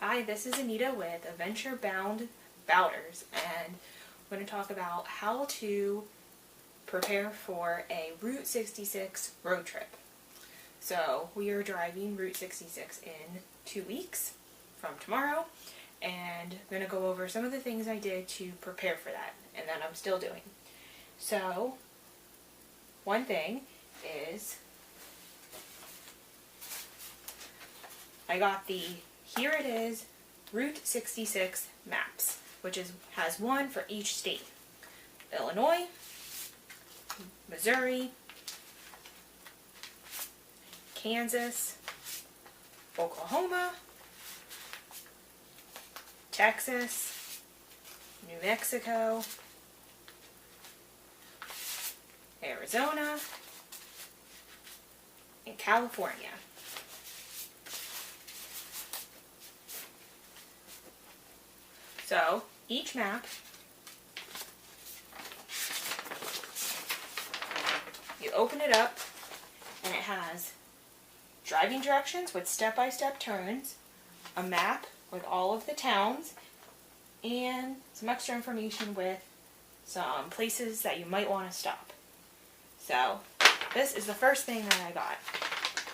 Hi, this is Anita with Adventure Bound Bouters, and I'm going to talk about how to prepare for a Route 66 road trip. So we are driving Route 66 in 2 weeks from tomorrow, and I'm going to go over some of the things I did to prepare for that, and that I'm still doing. So one thing is I got the Here It Is Route 66 maps, which has one for each state. Illinois, Missouri, Kansas, Oklahoma, Texas, New Mexico, Arizona, and California. So each map, you open it up and it has driving directions with step-by-step turns, a map with all of the towns, and some extra information with some places that you might want to stop. So this is the first thing that I got.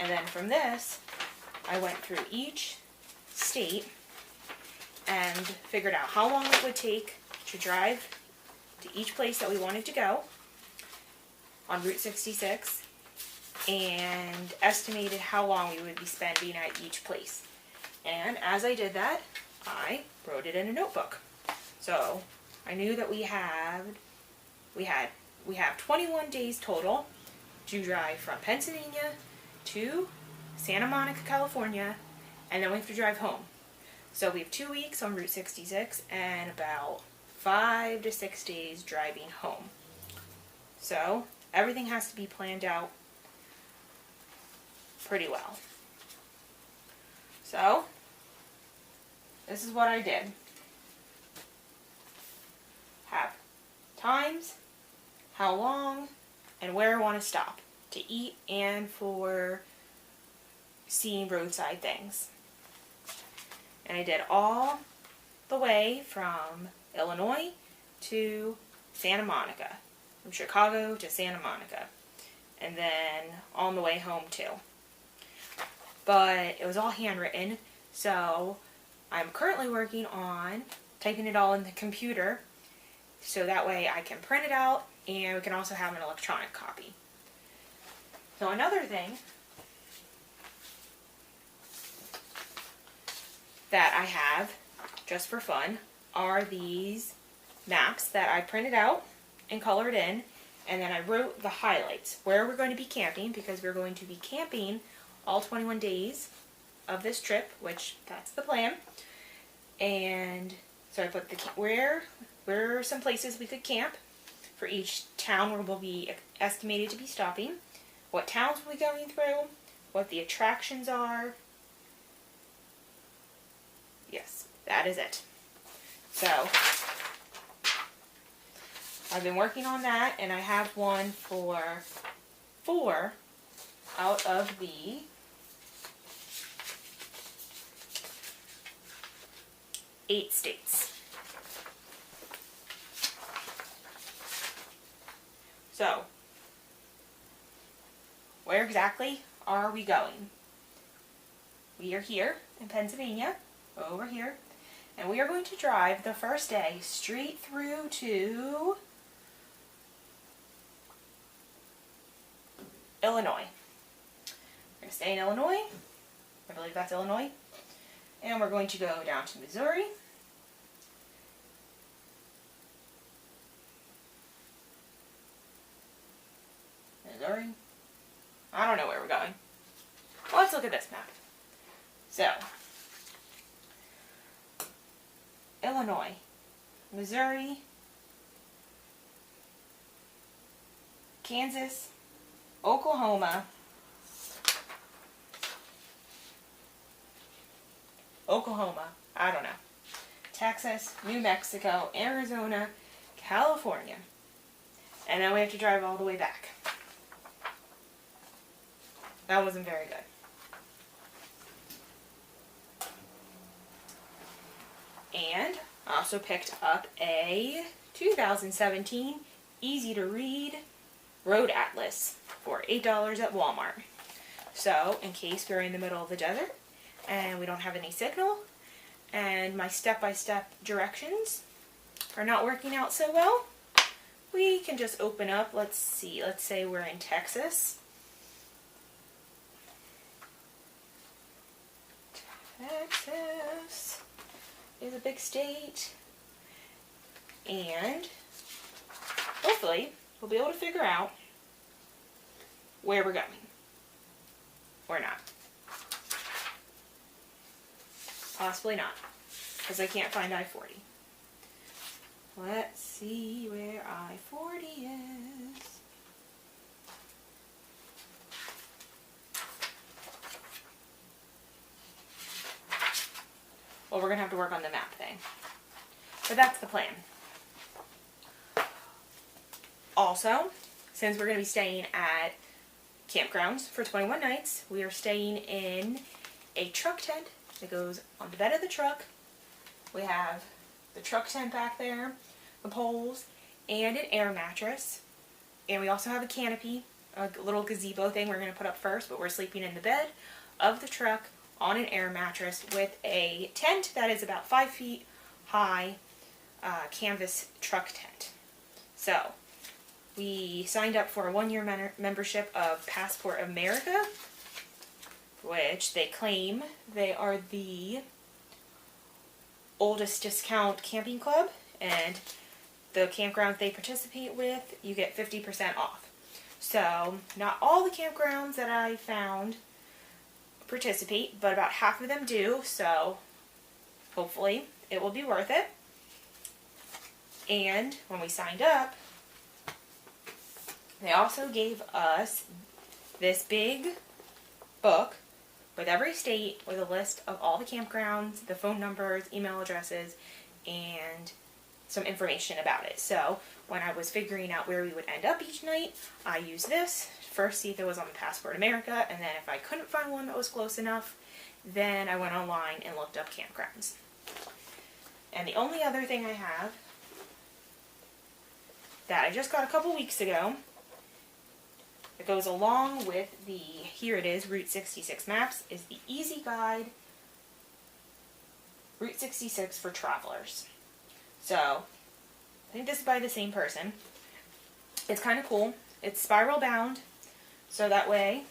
And then from this, I went through each state and figured out how long it would take to drive to each place that we wanted to go on Route 66, and estimated how long we would be spending at each place. And as I did that, I wrote it in a notebook. So I knew that we have 21 days total to drive from Pennsylvania to Santa Monica, California, and then we have to drive home. So we have 2 weeks on Route 66 and about 5 to 6 days driving home. So everything has to be planned out pretty well. So this is what I did. Have times, how long, and where I want to stop to eat and for seeing roadside things. And I did all the way from Illinois to Santa Monica, from Chicago to Santa Monica, and then on the way home too. But it was all handwritten, so I'm currently working on typing it all in the computer, so that way I can print it out and we can also have an electronic copy. So another thing that I have, just for fun, are these maps that I printed out and colored in, and then I wrote the highlights, where we're going to be camping, because we're going to be camping all 21 days of this trip, which that's the plan. And so I put where are some places we could camp for each town where we'll be estimated to be stopping, what towns we'll be going through, what the attractions are. Yes, that is it. So I've been working on that, and I have one for 4 out of the 8 states. So where exactly are we going? We are here in Pennsylvania, over here, and we are going to drive the first day straight through to Illinois. We're going to stay in Illinois. I believe that's Illinois. And we're going to go down to Missouri. Missouri. I don't know where we're going. Well, let's look at this map. So Illinois, Missouri, Kansas, Oklahoma, I don't know, Texas, New Mexico, Arizona, California, and then we have to drive all the way back. That wasn't very good. I also picked up a 2017 easy to read road atlas for $8 at Walmart. So in case we're in the middle of the desert and we don't have any signal and my step-by-step directions are not working out so well, we can just open up, let's say we're in Texas. Texas is a big state, and hopefully we'll be able to figure out where we're going, or not. Possibly not, because I can't find I-40. Let's see where I-40 is. Well, we're going to have to work on the map thing. But that's the plan. Also, since we're going to be staying at campgrounds for 21 nights, we are staying in a truck tent that goes on the bed of the truck. We have the truck tent back there, the poles, and an air mattress. And we also have a canopy, a little gazebo thing we're going to put up first, but we're sleeping in the bed of the truck on an air mattress with a tent that is about 5 feet high, canvas truck tent. So, we signed up for a 1-year membership of Passport America, which they claim they are the oldest discount camping club, and the campgrounds they participate with, you get 50% off. So, not all the campgrounds that I found participate, but about half of them do, so hopefully it will be worth it. And when we signed up, they also gave us this big book with every state with a list of all the campgrounds, the phone numbers, email addresses, and some information about it. So when I was figuring out where we would end up each night, I used this. First, see if it was on the Passport America, and then if I couldn't find one that was close enough, then I went online and looked up campgrounds. And the only other thing I have that I just got a couple weeks ago that goes along with the, here it is, Route 66 maps, is the Easy Guide Route 66 for Travelers. So, I think this is by the same person. It's kind of cool. It's spiral bound, so that way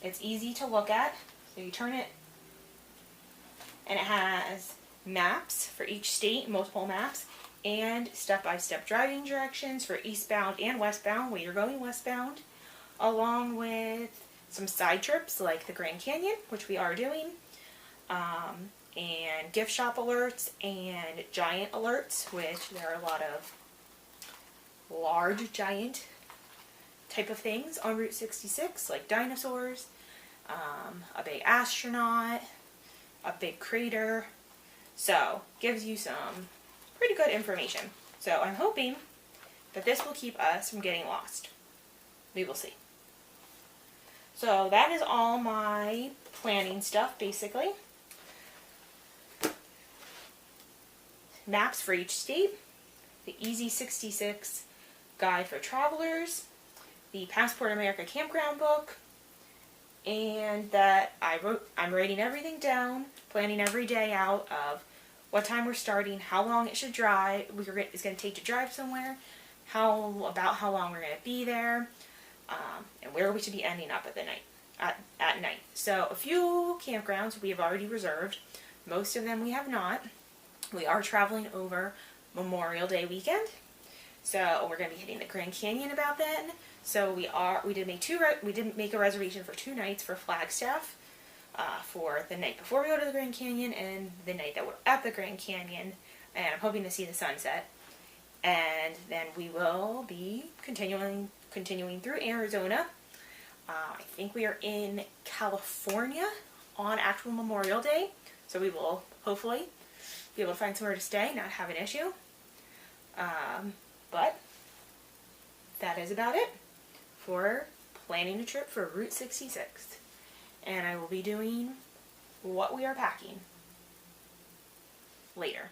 it's easy to look at. So you turn it, and it has maps for each state, multiple maps, and step-by-step driving directions for eastbound and westbound when you're going westbound, along with some side trips like the Grand Canyon, which we are doing, and gift shop alerts and giant alerts, which there are a lot of large giant type of things on Route 66, like dinosaurs, a big astronaut, a big crater. So, gives you some pretty good information. So I'm hoping that this will keep us from getting lost. We will see. So that is all my planning stuff, basically. Maps for each state, the Easy 66 Guide for Travelers, the Passport America Campground book, and that I'm writing everything down, planning every day out of what time we're starting, how long it should drive, it's going to take to drive somewhere, how long we're going to be there, and where we should be ending up at night. So a few campgrounds we have already reserved. Most of them we have not. We are traveling over Memorial Day weekend, so we're going to be hitting the Grand Canyon about then. So we did make a reservation for 2 nights for Flagstaff, for the night before we go to the Grand Canyon and the night that we're at the Grand Canyon, and I'm hoping to see the sunset. And then we will be continuing through Arizona. I think we are in California on actual Memorial Day, so we will hopefully be able to find somewhere to stay, not have an issue. But that is about it for planning a trip for Route 66. And I will be doing what we are packing later.